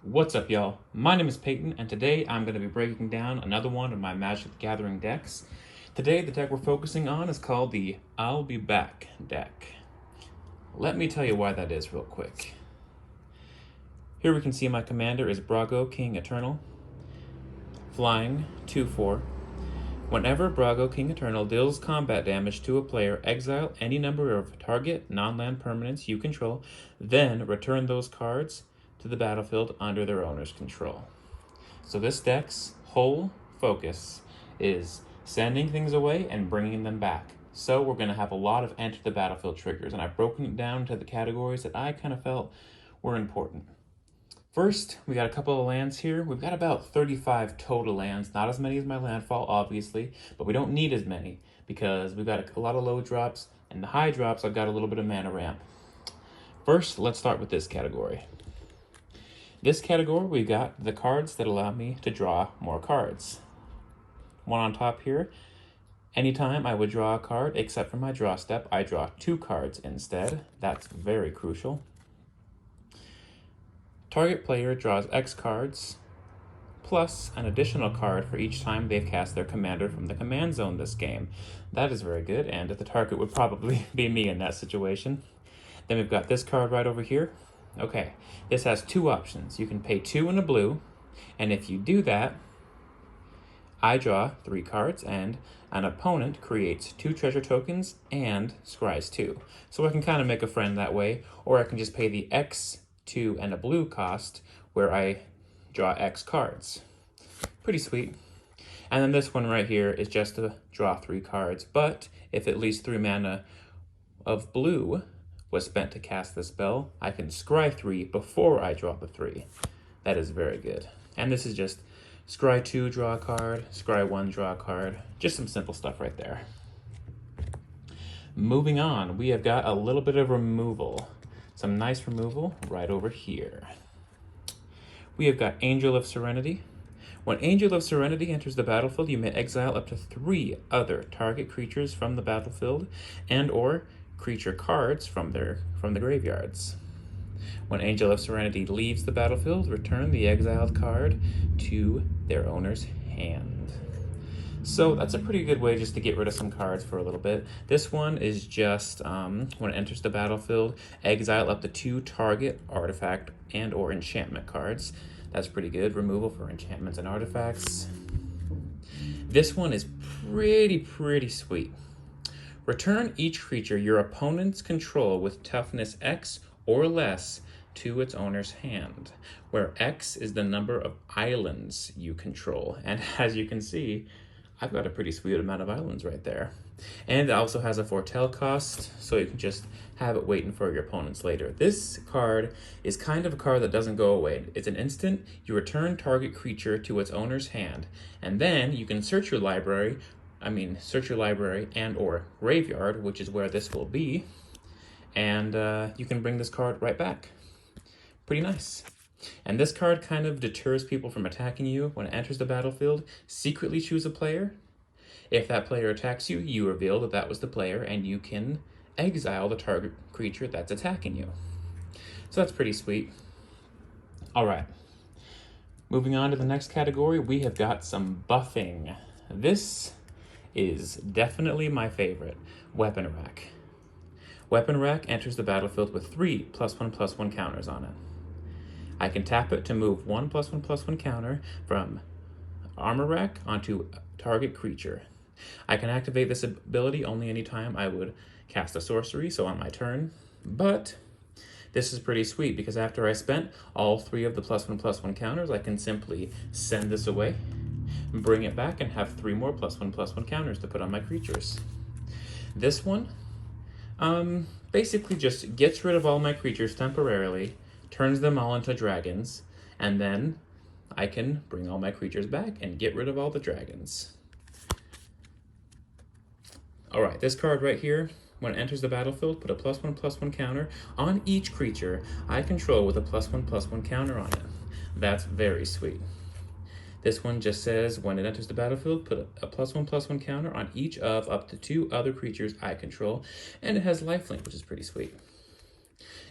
What's up, y'all? My name is Peyton, and today I'm going to be breaking down another one of my Magic the Gathering decks. Today, the deck we're focusing on is called the I'll Be Back deck. Let me tell you why that is real quick. Here we can see my commander is Brago, King Eternal, flying 2/4. Whenever Brago, King Eternal deals combat damage to a player, exile any number of target non-land permanents you control, then return those cards to the battlefield under their owner's control. So this deck's whole focus is sending things away and bringing them back. So we're going to have a lot of enter the battlefield triggers, and I've broken it down to the categories that I kind of felt were important. First, we got a couple of lands here. We've got about 35 total lands, not as many as my landfall, obviously, but we don't need as many because we've got a lot of low drops, and the high drops, I've got a little bit of mana ramp. First, let's start with this category. This category, we've got the cards that allow me to draw more cards. One on top here, anytime I would draw a card, except for my draw step, I draw 2 cards instead. That's very crucial. Target player draws X cards, plus an additional card for each time they've cast their commander from the command zone this game. That is very good, and the target would probably be me in that situation. Then we've got this card right over here. Okay, this has 2 options. You can pay 2 in a blue, and if you do that, I draw 3 cards, and an opponent creates 2 treasure tokens and scries 2. So I can kind of make a friend that way, or I can just pay the X2 and a blue cost, where I draw X cards. Pretty sweet. And then this one right here is just to draw 3 cards, but if at least 3 mana of blue was spent to cast the spell, I can scry 3 before I draw the 3. That is very good. And this is just scry 2, draw a card, scry 1, draw a card. Just some simple stuff right there. Moving on, we have got a little bit of removal. Some nice removal right over here. We have got Angel of Serenity. When Angel of Serenity enters the battlefield, you may exile up to 3 other target creatures from the battlefield and or creature cards from the graveyards. When Angel of Serenity leaves the battlefield, return the exiled card to their owner's hand. So that's a pretty good way just to get rid of some cards for a little bit. This one is just, when it enters the battlefield, exile up to 2 target artifact and or enchantment cards. That's pretty good. Removal for enchantments and artifacts. This one is pretty sweet. Return each creature your opponent's control with toughness X or less to its owner's hand, where X is the number of islands you control. And as you can see, I've got a pretty sweet amount of islands right there. And it also has a foretell cost, so you can just have it waiting for your opponents later. This card is kind of a card that doesn't go away. It's an instant. You return target creature to its owner's hand, and then you can search your library and or graveyard, which is where this will be, and you can bring this card right back. Pretty nice. And this card kind of deters people from attacking you. When it enters the battlefield, secretly choose a player. If that player attacks you, you reveal that that was the player, and you can exile the target creature that's attacking you. So that's pretty sweet. All right. Moving on to the next category, we have got some buffing. This is definitely my favorite, Weapon Rack. Weapon Rack enters the battlefield with 3 +1/+1 counters on it. I can tap it to move 1 +1/+1 counter from Armor Rack onto target creature. I can activate this ability only anytime I would cast a sorcery, so on my turn, but this is pretty sweet because after I spent all 3 of the +1/+1 counters, I can simply send this away, bring it back, and have 3 more +1/+1 counters to put on my creatures. This one basically just gets rid of all my creatures temporarily, turns them all into dragons, and then I can bring all my creatures back and get rid of all the dragons. Alright, this card right here, when it enters the battlefield, put a +1/+1 counter on each creature I control with a +1/+1 counter on it. That's very sweet. This one just says, when it enters the battlefield, put a +1/+1 counter on each of up to 2 other creatures I control, and it has lifelink, which is pretty sweet.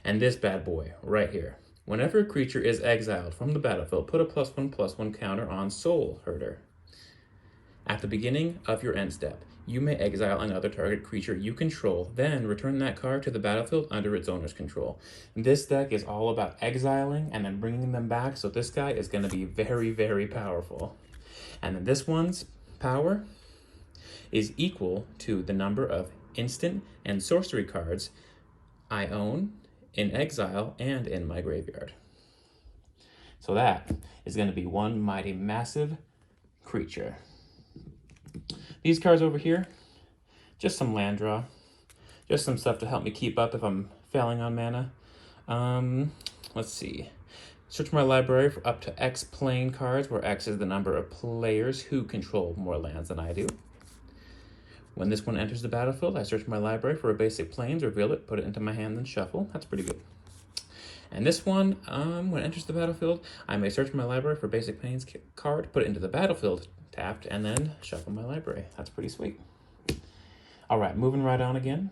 And this bad boy right here, Whenever a creature is exiled from the battlefield, put a +1/+1 counter on Soul Herder. At the beginning of your end step, you may exile another target creature you control, then return that card to the battlefield under its owner's control. This deck is all about exiling and then bringing them back, so this guy is going to be very, very powerful. And then this one's power is equal to the number of instant and sorcery cards I own in exile and in my graveyard. So that is going to be one mighty massive creature. These cards over here, just some land draw, just some stuff to help me keep up if I'm failing on mana. Let's see. Search my library for up to X plane cards, where X is the number of players who control more lands than I do. When this one enters the battlefield, I search my library for a basic plains, reveal it, put it into my hand, then shuffle. That's pretty good. And this one, when it enters the battlefield, I may search my library for basic plains card, put it into the battlefield, tapped, and then shuffle my library. That's pretty sweet. All right, moving right on again.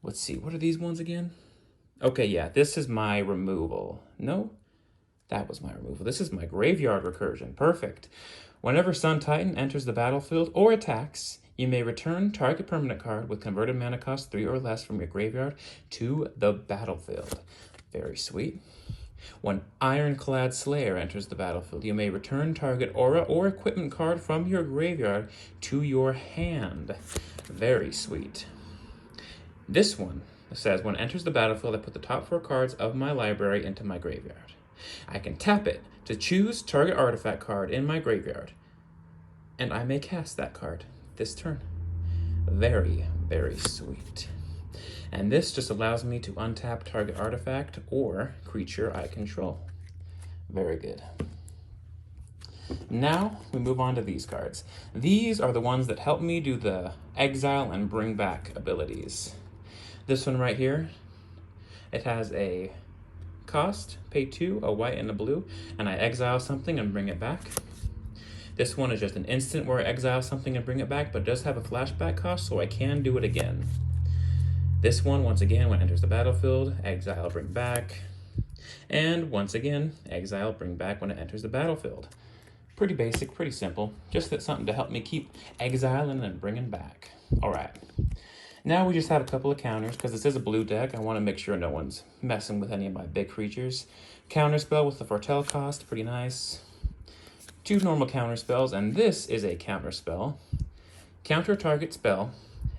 Let's see, what are these ones again? Okay, yeah, this is my removal. No, that was my removal. This is my graveyard recursion. Perfect. Whenever Sun Titan enters the battlefield or attacks, you may return target permanent card with converted mana cost 3 or less from your graveyard to the battlefield. Very sweet. When Ironclad Slayer enters the battlefield, you may return target aura or equipment card from your graveyard to your hand. Very sweet. This one says, when it enters the battlefield, I put the top 4 cards of my library into my graveyard. I can tap it to choose target artifact card in my graveyard, and I may cast that card this turn. Very, very sweet. And this just allows me to untap target artifact or creature I control. Very good. Now we move on to these cards. These are the ones that help me do the exile and bring back abilities. This one right here, it has a cost, pay 2, a white and a blue, and I exile something and bring it back. This one is just an instant where I exile something and bring it back, but it does have a flashback cost, so I can do it again. This one, once again, when it enters the battlefield, exile, bring back. And once again, exile, bring back when it enters the battlefield. Pretty basic, pretty simple. Just something to help me keep exiling and bringing back. All right. Now we just have a couple of counters, because this is a blue deck. I want to make sure no one's messing with any of my big creatures. Counter spell with the Foretell cost, pretty nice. 2 normal counter spells, and this is a counter spell. Counter target spell.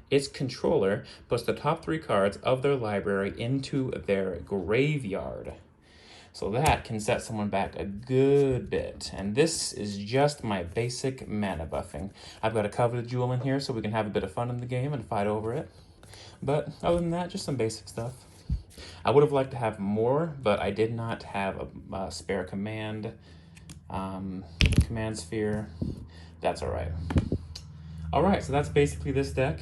Its controller puts the top 3 cards of their library into their graveyard. So that can set someone back a good bit. And this is just my basic mana buffing. I've got a Coveted Jewel in here so we can have a bit of fun in the game and fight over it. But other than that, just some basic stuff. I would have liked to have more, but I did not have a spare command sphere. That's all right. All right, so that's basically this deck.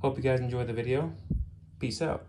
Hope you guys enjoyed the video. Peace out.